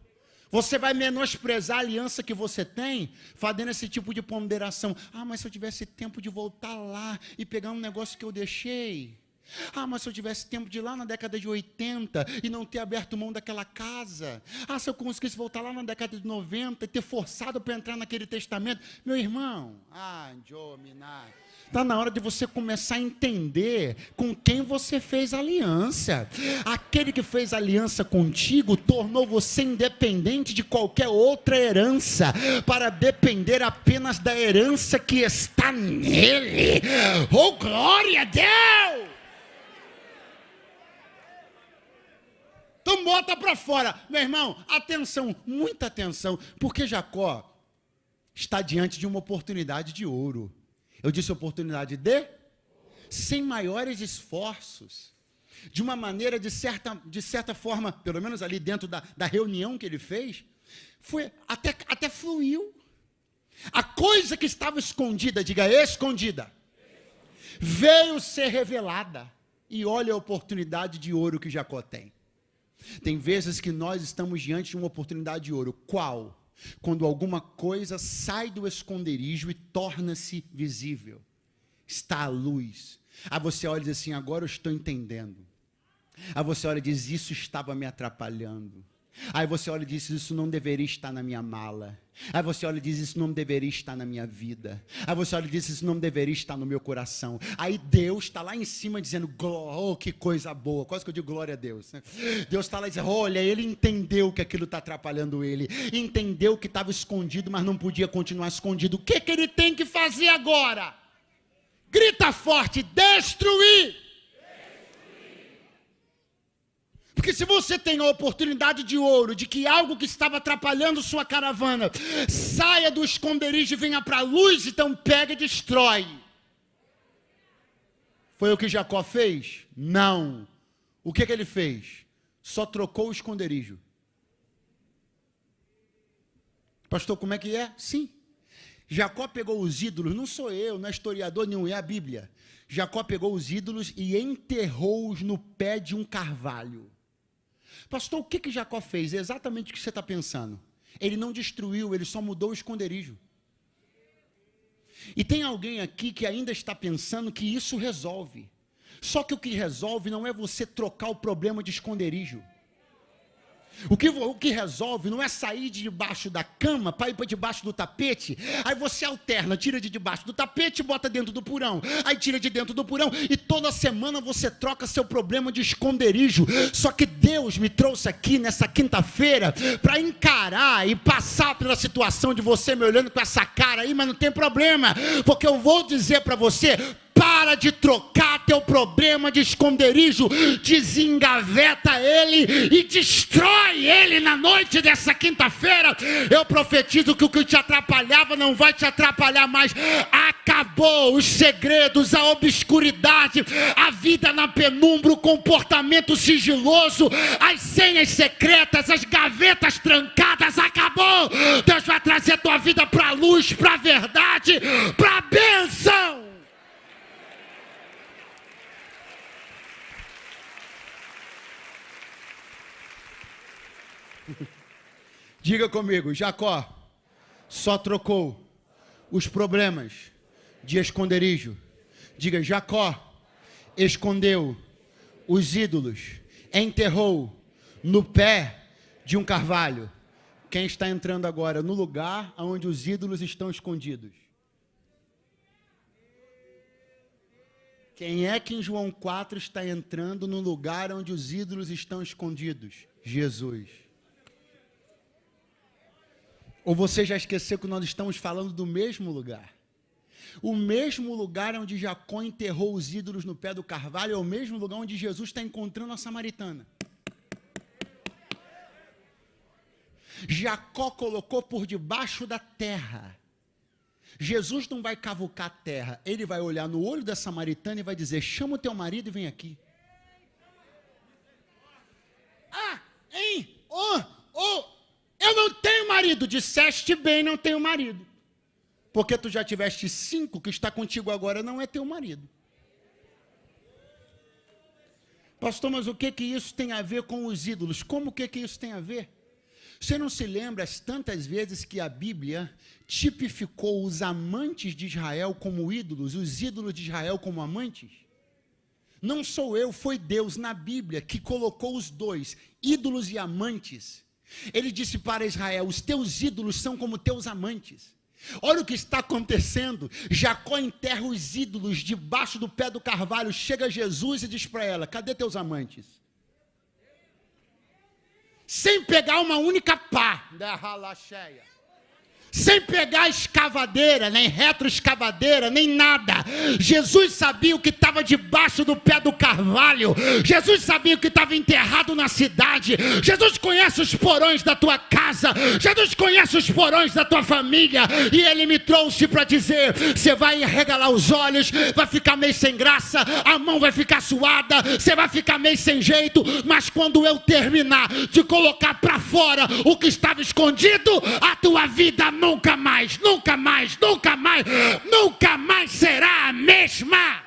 você vai menosprezar a aliança que você tem, fazendo esse tipo de ponderação? Ah, mas se eu tivesse tempo de voltar lá e pegar um negócio que eu deixei. Ah, mas se eu tivesse tempo de ir lá na década de 80 e não ter aberto mão daquela casa. Ah, se eu conseguisse voltar lá na década de 90 e ter forçado para entrar naquele testamento. Meu irmão, está na hora de você começar a entender com quem você fez aliança. Aquele que fez aliança contigo tornou você independente de qualquer outra herança, para depender apenas da herança que está nele. Oh, glória a Deus! Então bota para fora. Meu irmão, atenção, muita atenção, porque Jacó está diante de uma oportunidade de ouro. Eu disse oportunidade sem maiores esforços, de uma maneira de certa forma, pelo menos ali dentro da reunião que ele fez, foi até fluiu. A coisa que estava escondida, diga escondida, veio ser revelada. E olha a oportunidade de ouro que Jacó tem. Tem vezes que nós estamos diante de uma oportunidade de ouro. Qual? Quando alguma coisa sai do esconderijo e torna-se visível. Está à luz. Aí você olha e diz assim: agora eu estou entendendo. Aí você olha e diz: isso estava me atrapalhando. Aí você olha e diz: isso não deveria estar na minha mala. Aí você olha e diz: isso não deveria estar na minha vida. Aí você olha e diz: isso não deveria estar no meu coração. Aí Deus está lá em cima dizendo: oh, que coisa boa. Quase que eu digo glória a Deus, né? Deus está lá dizendo: olha, ele entendeu que aquilo está atrapalhando ele. Entendeu que estava escondido, mas não podia continuar escondido. O que ele tem que fazer agora? Grita forte: destruir. Porque se você tem a oportunidade de ouro, de que algo que estava atrapalhando sua caravana saia do esconderijo e venha para a luz, então pega e destrói. Foi o que Jacó fez? Não. O que ele fez? Só trocou o esconderijo. Pastor, como é que é? Sim. Jacó pegou os ídolos, não sou eu, não é historiador nenhum, é a Bíblia. Jacó pegou os ídolos e enterrou-os no pé de um carvalho. Pastor, o que Jacó fez? É exatamente o que você está pensando. Ele não destruiu, ele só mudou o esconderijo. E tem alguém aqui que ainda está pensando que isso resolve. Só que o que resolve não é você trocar o problema de esconderijo. O que resolve não é sair de debaixo da cama para ir para debaixo do tapete. Aí você alterna, tira de debaixo do tapete e bota dentro do porão. Aí tira de dentro do porão e toda semana você troca seu problema de esconderijo. Só que Deus me trouxe aqui nessa quinta-feira para encarar e passar pela situação de você me olhando com essa cara aí, mas não tem problema, porque eu vou dizer para você: para de trocar teu problema de esconderijo, desengaveta ele e destrói ele na noite dessa quinta-feira. Eu profetizo que o que te atrapalhava não vai te atrapalhar mais. Acabou os segredos, a obscuridade, a vida na penumbra, o comportamento sigiloso, as senhas secretas, as gavetas trancadas. Acabou. Deus vai trazer a tua vida para a luz, para a verdade, para a bênção. Diga comigo: Jacó só trocou os problemas de esconderijo. Diga: Jacó escondeu os ídolos enterrou no pé de um carvalho. Quem está entrando agora no lugar onde os ídolos estão escondidos? Quem é que em João 4 está entrando no lugar onde os ídolos estão escondidos? Jesus. Ou você já esqueceu que nós estamos falando do mesmo lugar? O mesmo lugar onde Jacó enterrou os ídolos no pé do carvalho é o mesmo lugar onde Jesus está encontrando a samaritana. Jacó colocou por debaixo da terra. Jesus não vai cavucar a terra, ele vai olhar no olho da samaritana e vai dizer: chama o teu marido e vem aqui. Eu não tenho marido. Disseste bem, não tenho marido. Porque tu já tiveste 5, que está contigo agora não é teu marido. Pastor, mas o que isso tem a ver com os ídolos? Como que isso tem a ver? Você não se lembra as tantas vezes que a Bíblia tipificou os amantes de Israel como ídolos, os ídolos de Israel como amantes? Não sou eu, foi Deus na Bíblia que colocou os dois, ídolos e amantes. Ele disse para Israel: os teus ídolos são como teus amantes. Olha o que está acontecendo. Jacó enterra os ídolos debaixo do pé do carvalho. Chega Jesus e diz para ela: cadê teus amantes? Sem pegar uma única pá da ralacheia, sem pegar escavadeira, nem retroescavadeira, nem nada. Jesus sabia o que estava debaixo do pé do carvalho. Jesus sabia o que estava enterrado na cidade. Jesus conhece os porões da tua casa. Jesus conhece os porões da tua família. E Ele me trouxe para dizer: você vai arregalar os olhos, vai ficar meio sem graça, a mão vai ficar suada, você vai ficar meio sem jeito, mas quando eu terminar de colocar para fora o que estava escondido, a tua vida nunca mais, nunca mais, nunca mais, nunca mais será a mesma.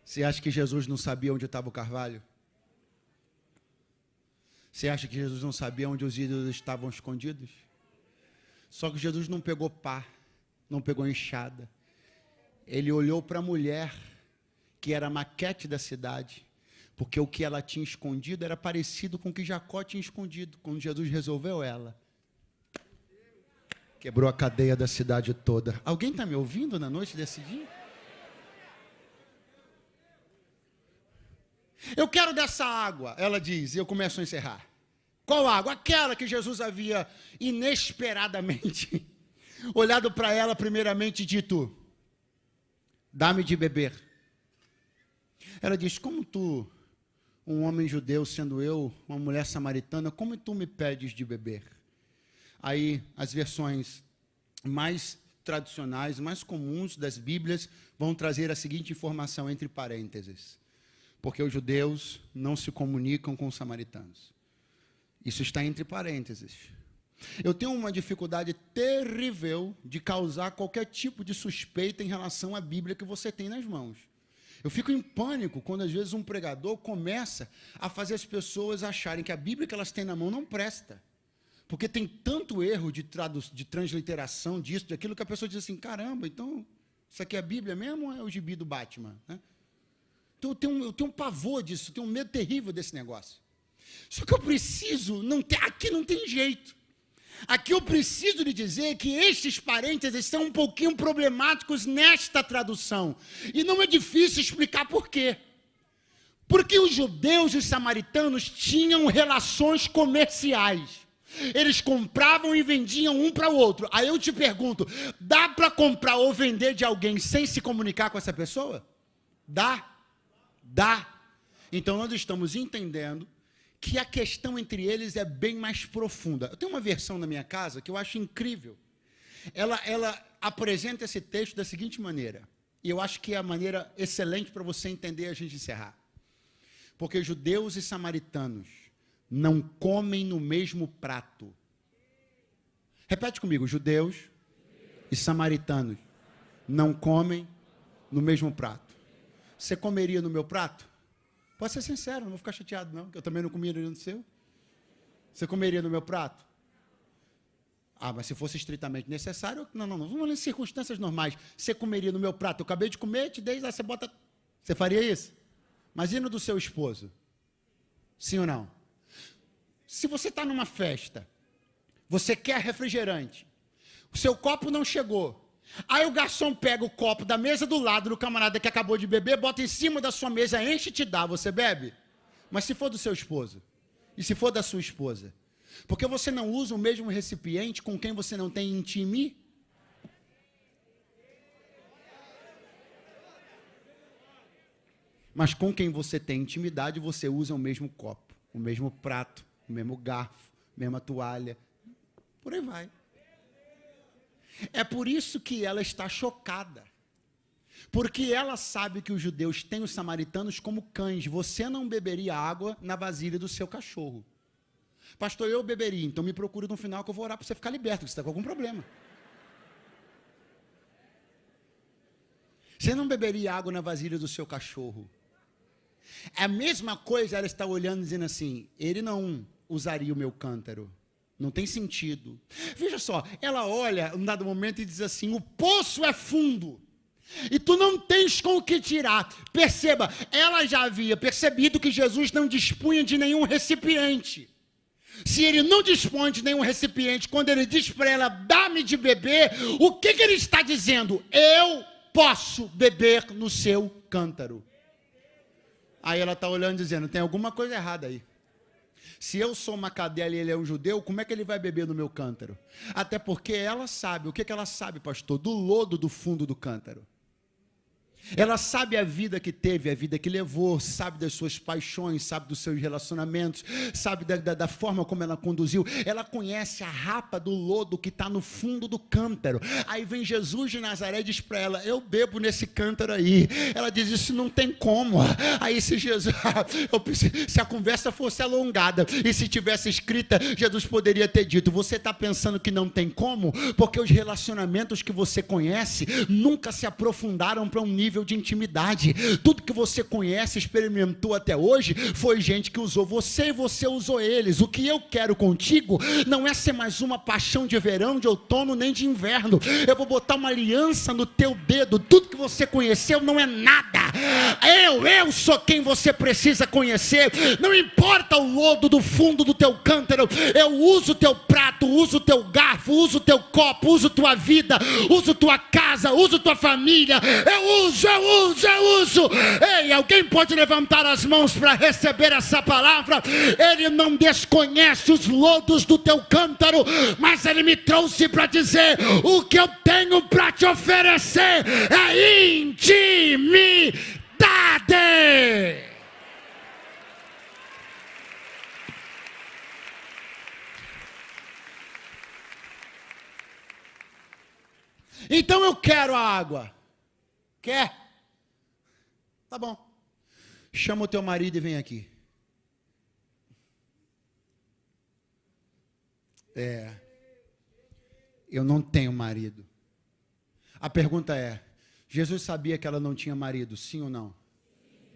Você acha que Jesus não sabia onde estava o carvalho? Você acha que Jesus não sabia onde os ídolos estavam escondidos? Só que Jesus não pegou pá, não pegou enxada. Ele olhou para a mulher, que era a maquete da cidade, porque o que ela tinha escondido era parecido com o que Jacó tinha escondido. Quando Jesus resolveu ela, quebrou a cadeia da cidade toda. Alguém está me ouvindo na noite desse dia? Eu quero dessa água, ela diz, e eu começo a encerrar. Qual água? Aquela que Jesus havia inesperadamente olhado para ela primeiramente e dito: dá-me de beber. Ela diz: como tu, um homem judeu, sendo eu uma mulher samaritana, como tu me pedes de beber? Aí as versões mais tradicionais, mais comuns das Bíblias vão trazer a seguinte informação entre parênteses: porque os judeus não se comunicam com os samaritanos. Isso está entre parênteses. Eu tenho uma dificuldade terrível de causar qualquer tipo de suspeita em relação à Bíblia que você tem nas mãos. Eu fico em pânico quando às vezes um pregador começa a fazer as pessoas acharem que a Bíblia que elas têm na mão não presta. Porque tem tanto erro de transliteração disso, daquilo, que a pessoa diz assim: caramba, então isso aqui é a Bíblia mesmo ou é o gibi do Batman? Né? Então eu tenho um pavor disso, eu tenho um medo terrível desse negócio. Só que eu preciso, aqui não tem jeito. Aqui eu preciso lhe dizer que estes parênteses são um pouquinho problemáticos nesta tradução. E não é difícil explicar por quê. Porque os judeus e os samaritanos tinham relações comerciais. Eles compravam e vendiam um para o outro. Aí eu te pergunto: dá para comprar ou vender de alguém sem se comunicar com essa pessoa? Dá. Então nós estamos entendendo que a questão entre eles é bem mais profunda. Eu tenho uma versão na minha casa que eu acho incrível. Ela apresenta esse texto da seguinte maneira, e eu acho que é a maneira excelente para você entender e a gente encerrar. Porque judeus e samaritanos não comem no mesmo prato. Repete comigo: judeus e samaritanos não comem no mesmo prato. Você comeria no meu prato? Pode ser sincero, não vou ficar chateado não, que eu também não comeria no seu. Você comeria no meu prato? Ah, mas se fosse estritamente necessário, não, vamos em circunstâncias normais. Você comeria no meu prato, eu acabei de comer, te dei, lá você bota... Você faria isso? Imagina do seu esposo. Sim ou não? Se você está numa festa, você quer refrigerante, o seu copo não chegou, aí o garçom pega o copo da mesa do lado do camarada que acabou de beber, bota em cima da sua mesa, enche e te dá, você bebe? Mas se for do seu esposo, e se for da sua esposa, porque você não usa o mesmo recipiente com quem você não tem intimidade? Mas com quem você tem intimidade, você usa o mesmo copo, o mesmo prato, o mesmo garfo, a mesma toalha, por aí vai. É por isso que ela está chocada. Porque ela sabe que os judeus têm os samaritanos como cães. Você não beberia água na vasilha do seu cachorro. Pastor, eu beberia, então me procura no final que eu vou orar para você ficar liberto, porque você está com algum problema. Você não beberia água na vasilha do seu cachorro. É a mesma coisa, ela está olhando e dizendo assim, ele não usaria o meu cântaro. Não tem sentido. Veja só, ela olha num dado momento e diz assim, o poço é fundo. E tu não tens com o que tirar. Perceba, ela já havia percebido que Jesus não dispunha de nenhum recipiente. Se ele não dispõe de nenhum recipiente, quando ele diz para ela, dá-me de beber, o que ele está dizendo? Eu posso beber no seu cântaro. Aí ela está olhando e dizendo, tem alguma coisa errada aí. Se eu sou uma cadela e ele é um judeu, como é que ele vai beber no meu cântaro? Até porque ela sabe, o que ela sabe, pastor? Do lodo do fundo do cântaro. Ela sabe a vida que teve, a vida que levou, sabe das suas paixões, sabe dos seus relacionamentos, sabe da forma como ela conduziu. Ela conhece a rapa do lodo que está no fundo do cântaro. Aí vem Jesus de Nazaré e diz para ela, eu bebo nesse cântaro aí. Ela diz, isso não tem como. Aí se Jesus, se a conversa fosse alongada e se tivesse escrita, Jesus poderia ter dito, você está pensando que não tem como? Porque os relacionamentos que você conhece nunca se aprofundaram para um nível de intimidade. Tudo que você conhece, experimentou até hoje, foi gente que usou você e você usou eles. O que eu quero contigo não é ser mais uma paixão de verão, de outono, nem de inverno. Eu vou botar uma aliança no teu dedo. Tudo que você conheceu não é nada. Eu sou quem você precisa conhecer. Não importa o lodo do fundo do teu cântaro, eu uso o teu prato, uso o teu garfo, uso o teu copo, uso tua vida, uso tua casa, uso tua família. Eu uso. Ei, alguém pode levantar as mãos para receber essa palavra? Ele não desconhece os lodos do teu cântaro, mas ele me trouxe para dizer, o que eu tenho para te oferecer é intimidade. Então eu quero a água. Quer? Tá bom. Chama o teu marido e vem aqui. Eu não tenho marido. A pergunta é, Jesus sabia que ela não tinha marido, sim ou não?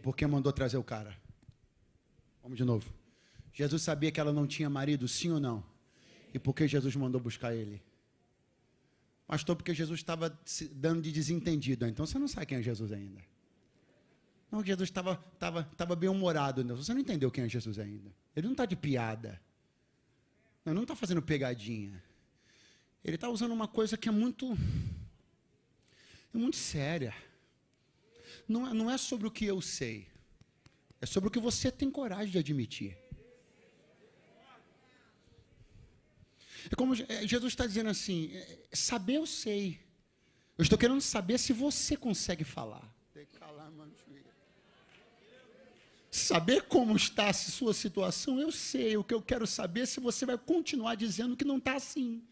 Porque mandou trazer o cara. Vamos de novo. Jesus sabia que ela não tinha marido, sim ou não? E por que Jesus mandou buscar ele? Pastor, porque Jesus estava se dando de desentendido. Então você não sabe quem é Jesus ainda. Não, Jesus estava bem-humorado. Você não entendeu quem é Jesus ainda. Ele não está de piada. Não está fazendo pegadinha. Ele está usando uma coisa que é muito séria. Não é sobre o que eu sei. É sobre o que você tem coragem de admitir. É como Jesus está dizendo assim, saber eu sei. Eu estou querendo saber se você consegue falar. Saber como está a sua situação, eu sei. O que eu quero saber é se você vai continuar dizendo que não está assim.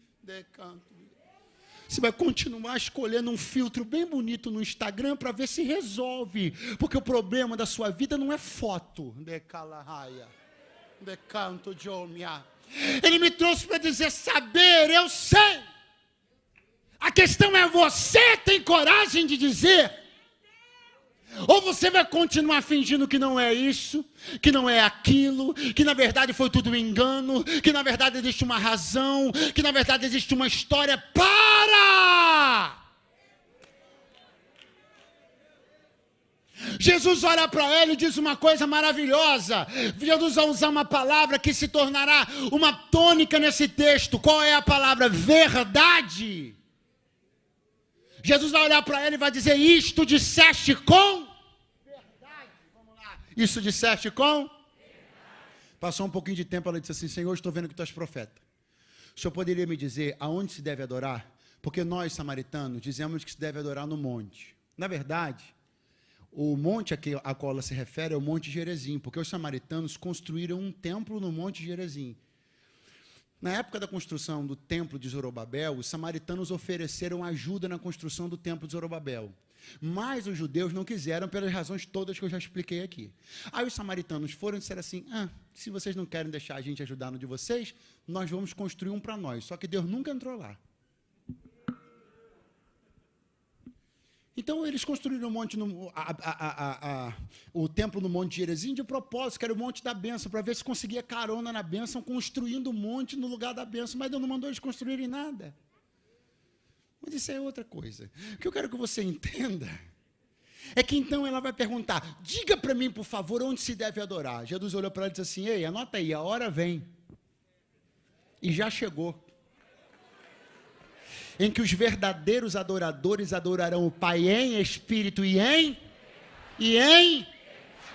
Você vai continuar escolhendo um filtro bem bonito no Instagram para ver se resolve. Porque o problema da sua vida não é foto. Ele me trouxe para dizer, saber, eu sei. A questão é, você tem coragem de dizer? Ou você vai continuar fingindo que não é isso, que não é aquilo, que na verdade foi tudo um engano, que na verdade existe uma razão, que na verdade existe uma história. Para! Jesus olha para ela e diz uma coisa maravilhosa. Jesus vai usar uma palavra que se tornará uma tônica nesse texto. Qual é a palavra? Verdade. Jesus vai olhar para ela e vai dizer: isto disseste com verdade. Vamos lá. Isso disseste com verdade. Passou um pouquinho de tempo, ela disse assim: Senhor, estou vendo que tu és profeta. O Senhor poderia me dizer aonde se deve adorar? Porque nós, samaritanos, dizemos que se deve adorar no monte. Na verdade, o monte a qual ela se refere é o Monte Gerizim, porque os samaritanos construíram um templo no Monte Gerizim. Na época da construção do templo de Zorobabel, os samaritanos ofereceram ajuda na construção do templo de Zorobabel. Mas os judeus não quiseram, pelas razões todas que eu já expliquei aqui. Aí os samaritanos foram e disseram assim: se vocês não querem deixar a gente ajudar no de vocês, nós vamos construir um para nós. Só que Deus nunca entrou lá. Então eles construíram o templo no Monte Gerizim de propósito, que era o Monte da Bênção, para ver se conseguia carona na bênção, construindo o monte no lugar da bênção, mas Deus não mandou eles construírem nada. Mas isso é outra coisa. O que eu quero que você entenda é que então ela vai perguntar: diga para mim, por favor, onde se deve adorar. Jesus olhou para ela e disse assim: ei, anota aí, a hora vem. E já chegou. Em que os verdadeiros adoradores adorarão o Pai em espírito e em...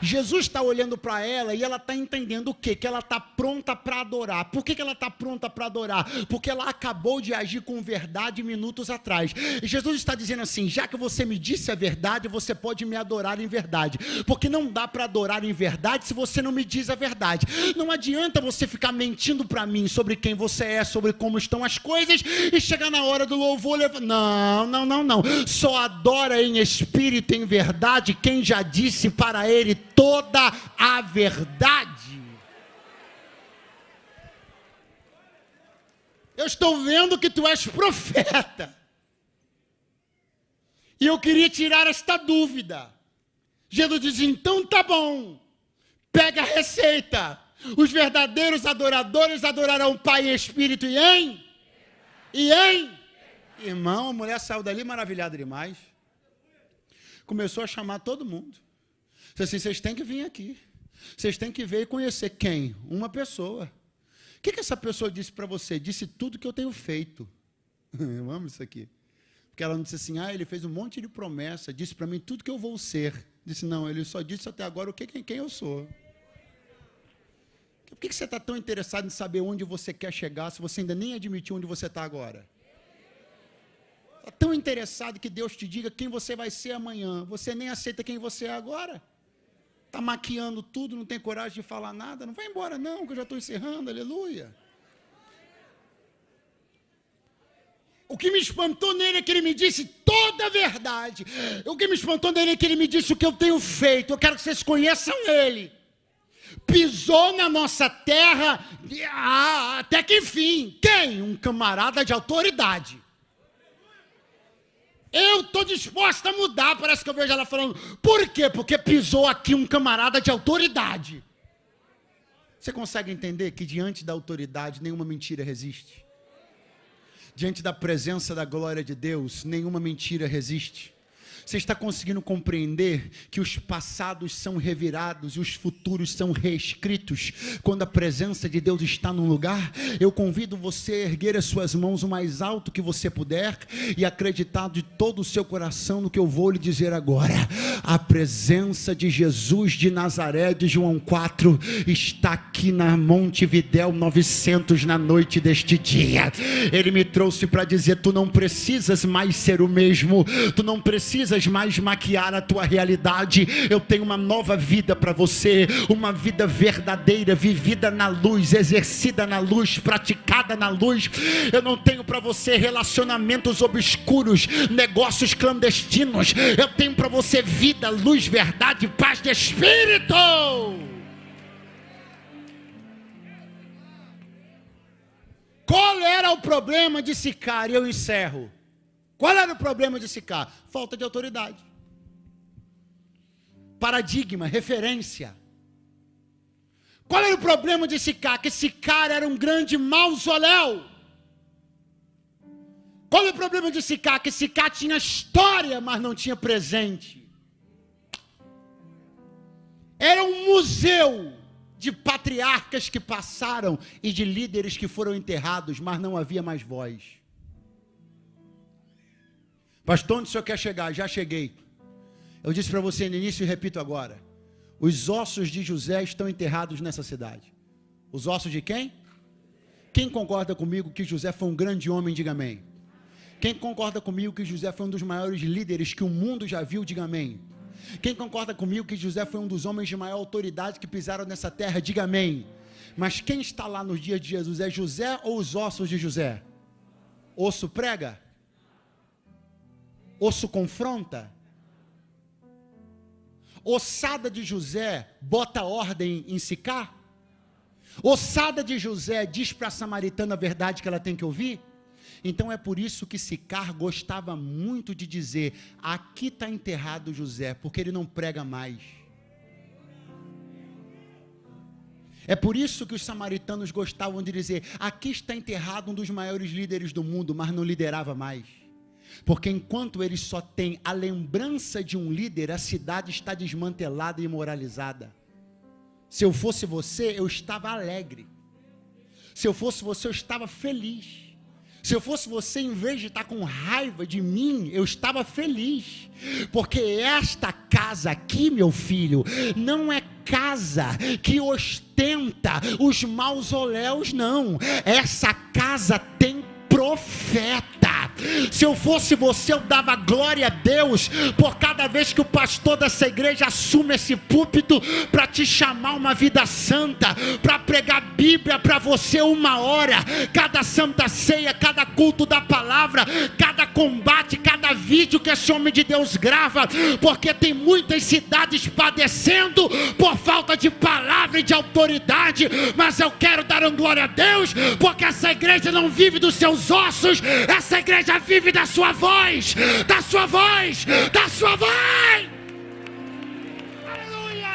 Jesus está olhando para ela e ela está entendendo o quê? Que ela está pronta para adorar. Por que ela está pronta para adorar? Porque ela acabou de agir com verdade minutos atrás. E Jesus está dizendo assim: já que você me disse a verdade, você pode me adorar em verdade. Porque não dá para adorar em verdade se você não me diz a verdade. Não adianta você ficar mentindo para mim sobre quem você é, sobre como estão as coisas, e chegar na hora do louvor e não. Só adora em espírito e em verdade quem já disse para ele toda a verdade. Eu estou vendo que tu és profeta. E eu queria tirar esta dúvida. Jesus diz: então tá bom. Pega a receita. Os verdadeiros adoradores adorarão o Pai em espírito e em... Irmão, a mulher saiu dali maravilhada demais. Começou a chamar todo mundo. Disse assim: vocês têm que vir aqui. Vocês têm que ver e conhecer quem? Uma pessoa. O que essa pessoa disse para você? Disse tudo que eu tenho feito. Eu amo isso aqui. Porque ela não disse assim: ele fez um monte de promessa, disse para mim tudo que eu vou ser. Disse: não, ele só disse até agora quem eu sou. Por que você está tão interessado em saber onde você quer chegar, se você ainda nem admitiu onde você está agora? Está tão interessado que Deus te diga quem você vai ser amanhã. Você nem aceita quem você é agora. Está maquiando tudo, não tem coragem de falar nada. Não vai embora não, que eu já estou encerrando, aleluia. O que me espantou nele é que ele me disse toda a verdade. O que me espantou nele é que ele me disse o que eu tenho feito. Eu quero que vocês conheçam ele. Pisou na nossa terra, até que enfim. Quem? Um camarada de autoridade. Eu estou disposta a mudar, parece que eu vejo ela falando. Por quê? Porque pisou aqui um camarada de autoridade. Você consegue entender que diante da autoridade nenhuma mentira resiste? Diante da presença da glória de Deus, nenhuma mentira resiste. Você está conseguindo compreender que os passados são revirados e os futuros são reescritos quando a presença de Deus está num lugar? Eu convido você a erguer as suas mãos o mais alto que você puder e acreditar de todo o seu coração no que eu vou lhe dizer agora. A presença de Jesus de Nazaré, de João 4, está aqui na Montevidéu 900 na noite deste dia. Ele me trouxe para dizer: tu não precisas mais ser o mesmo, tu não precisas mais maquiar a tua realidade. Eu tenho uma nova vida para você, uma vida verdadeira, vivida na luz, exercida na luz, praticada na luz. Eu não tenho para você relacionamentos obscuros, negócios clandestinos. Eu tenho para você vida, luz, verdade, paz de espírito. Qual era o problema de Sicar? E eu encerro. Qual era o problema de Sicar? Falta de autoridade. paradigma, referência. Qual era o problema de Sicar? Que Sicar era um grande mausoléu. Qual é o problema de Sicar? Que Sicar tinha história, mas não tinha presente. Era um museu de patriarcas que passaram e de líderes que foram enterrados, mas não havia mais voz. Pastor, onde o senhor quer chegar? Já cheguei. Eu disse para você no início e repito agora. Os ossos de José estão enterrados nessa cidade. Os ossos de quem? Quem concorda comigo que José foi um grande homem, diga amém. Quem concorda comigo que José foi um dos maiores líderes que o mundo já viu, diga amém. Quem concorda comigo que José foi um dos homens de maior autoridade que pisaram nessa terra, diga amém. Mas quem está lá nos dias de Jesus, é José ou os ossos de José? Osso prega? Osso confronta? Ossada de José bota ordem em Sicar? Ossada de José diz para a samaritana a verdade que ela tem que ouvir? Então é por isso que Sicar gostava muito de dizer, aqui está enterrado José, porque ele não prega mais. É por isso que os samaritanos gostavam de dizer, aqui está enterrado um dos maiores líderes do mundo, mas não liderava mais. Porque enquanto eles só têm a lembrança de um líder, a cidade está desmantelada e imoralizada. Se eu fosse você, eu estava alegre. Se eu fosse você, eu estava feliz. Se eu fosse você, em vez de estar com raiva de mim, eu estava feliz. Porque esta casa aqui, meu filho, não é casa que ostenta os mausoléus, não. Essa casa tem profeta. Se eu fosse você, eu dava glória a Deus por cada vez que o pastor dessa igreja assume esse púlpito para te chamar uma vida santa, para pregar Bíblia para você 1 hora, cada santa ceia, cada culto da palavra, cada combate, cada vídeo que esse homem de Deus grava, porque tem muitas cidades padecendo por falta de palavra e de autoridade, mas eu quero dar glória a Deus, porque essa igreja não vive dos seus ossos, essa igreja vive da sua voz, da sua voz, da sua voz. Aleluia!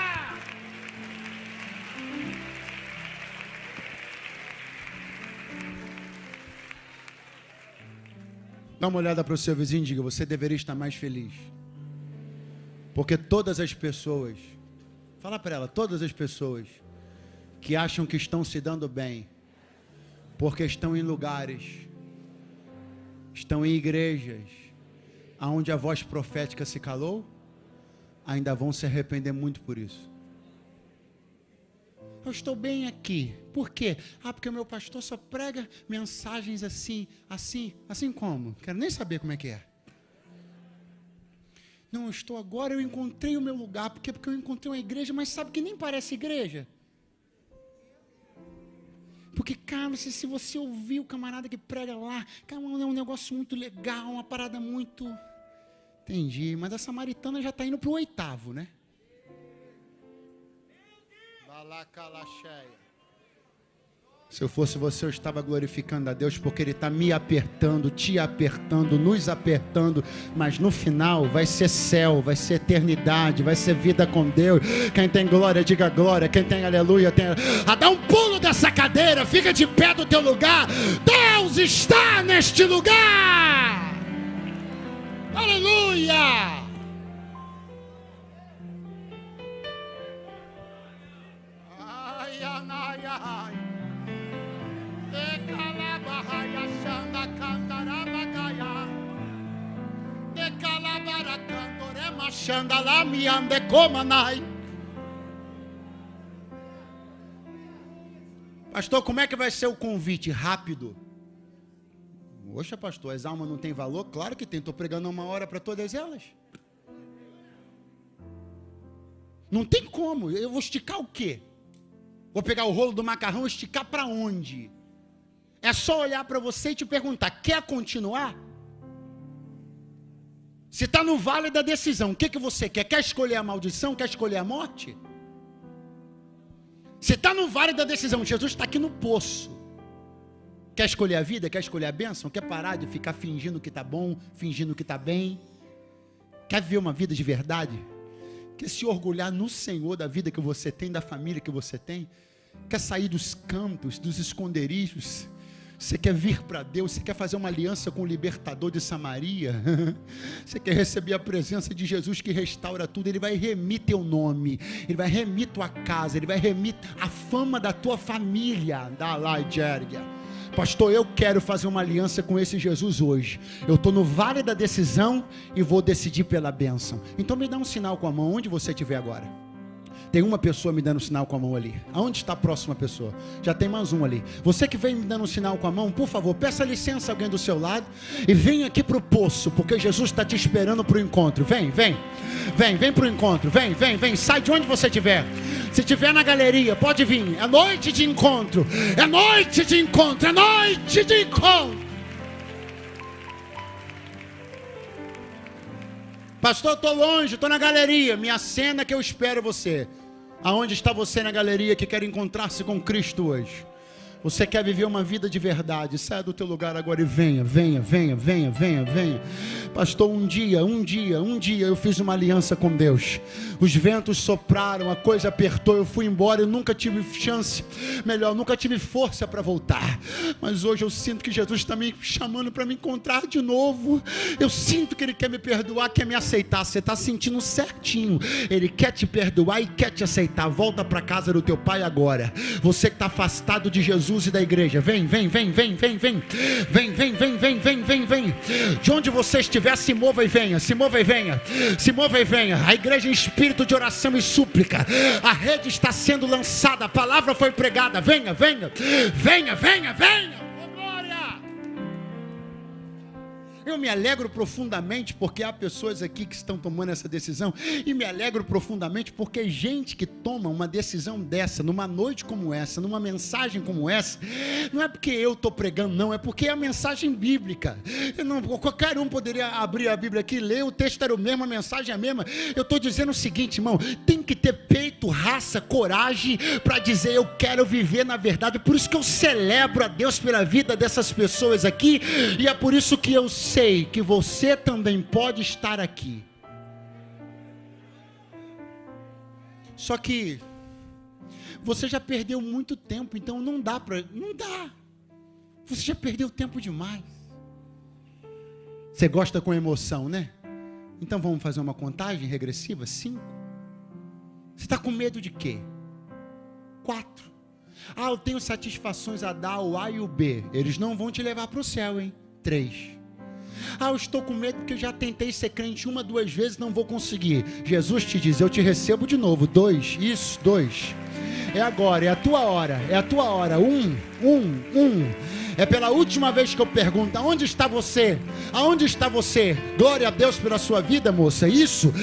Dá uma olhada para o seu vizinho e diga, você deveria estar mais feliz. Porque todas as pessoas, fala para ela, todas as pessoas que acham que estão se dando bem, porque estão em lugares, estão em igrejas onde a voz profética se calou, ainda vão se arrepender muito por isso. Eu estou bem aqui. Por quê? Porque o meu pastor só prega mensagens assim como? Quero nem saber como é que é. Não, eu estou agora, eu encontrei o meu lugar. Por quê? Porque eu encontrei uma igreja, mas sabe que nem parece igreja. Porque, cara, se você ouvir o camarada que prega lá, cara, é um negócio muito legal, uma parada muito... Entendi, mas a samaritana já está indo para o 8º, né? Se eu fosse você, eu estava glorificando a Deus, porque Ele está me apertando, te apertando, nos apertando, mas no final vai ser céu, vai ser eternidade, vai ser vida com Deus. Quem tem glória, diga glória. Quem tem aleluia, tem... dá um pulo dessa cadeira, fica de pé do teu lugar. Deus está neste lugar. Aleluia. Pastor, como é que vai ser o convite? Rápido. Poxa, pastor, as almas não têm valor? Claro que tem, estou pregando 1 hora para todas elas. Não tem como, eu vou esticar o quê? Vou pegar o rolo do macarrão e esticar para onde? É só olhar para você e te perguntar, quer continuar? Se está no vale da decisão, o que você quer? Quer escolher a maldição? Quer escolher a morte? Se está no vale da decisão, Jesus está aqui no poço. Quer escolher a vida? Quer escolher a bênção? Quer parar de ficar fingindo que está bom, fingindo que está bem? Quer viver uma vida de verdade? quer se orgulhar no Senhor da vida que você tem, da família que você tem, quer sair dos cantos, dos esconderijos, você quer vir para Deus, você quer fazer uma aliança com o libertador de Samaria, você quer receber a presença de Jesus que restaura tudo. Ele vai remir teu nome, Ele vai remir tua casa, Ele vai remir a fama da tua família, da Laigéria. Pastor, eu quero fazer uma aliança com esse Jesus hoje. Eu estou no vale da decisão e vou decidir pela bênção. Então me dá um sinal com a mão, onde você estiver agora. Tem uma pessoa me dando um sinal com a mão ali. Aonde está a próxima pessoa? Já tem mais um ali. Você que vem me dando um sinal com a mão, por favor, peça licença a alguém do seu lado e vem aqui para o poço, porque Jesus está te esperando para o encontro. Vem para o encontro. Vem. Sai de onde você estiver. Se estiver na galeria, pode vir. É noite de encontro. É noite de encontro. É noite de encontro. Pastor, estou longe, estou na galeria. Me acena que eu espero você. Aonde está você na galeria que quer encontrar-se com Cristo hoje? Você quer viver uma vida de verdade? Saia do teu lugar agora e venha. Pastor, um dia eu fiz uma aliança com Deus. Os ventos sopraram, a coisa apertou, eu fui embora, eu nunca tive chance, nunca tive força para voltar. Mas hoje eu sinto que Jesus está me chamando para me encontrar de novo. Eu sinto que Ele quer me perdoar, quer me aceitar. Você está sentindo certinho. Ele quer te perdoar e quer te aceitar. Volta para casa do teu pai agora. Você que está afastado de Jesus e da igreja, vem. De onde você estiver, se mova e venha. A igreja em espírito de oração e súplica. A rede está sendo lançada, a palavra foi pregada. Venha. Oh, glória! Eu me alegro profundamente porque há pessoas aqui que estão tomando essa decisão, e me alegro profundamente porque gente que toma uma decisão dessa, numa noite como essa, numa mensagem como essa, não é porque eu estou pregando, não, é porque é a mensagem bíblica. Qualquer um poderia abrir a Bíblia aqui e ler, o texto era o mesmo, a mensagem é a mesma. Eu estou dizendo o seguinte, irmão, tem que ter peito, raça, coragem para dizer eu quero viver na verdade. Por isso que eu celebro a Deus pela vida dessas pessoas aqui, e é por isso que eu sei que você também pode estar aqui. Só que você já perdeu muito tempo, então não dá. Você já perdeu tempo demais. Você gosta com emoção, né? Então vamos fazer uma contagem regressiva? 5. Você está com medo de quê? 4. Eu tenho satisfações a dar, o A e o B. Eles não vão te levar para o céu, hein? 3. Eu estou com medo porque eu já tentei ser crente 1, 2 vezes, não vou conseguir. Jesus te diz, eu te recebo de novo. 2, isso, 2. É agora, é a tua hora. 1. É pela última vez que eu pergunto, aonde está você? Aonde está você? Glória a Deus pela sua vida, moça. Isso,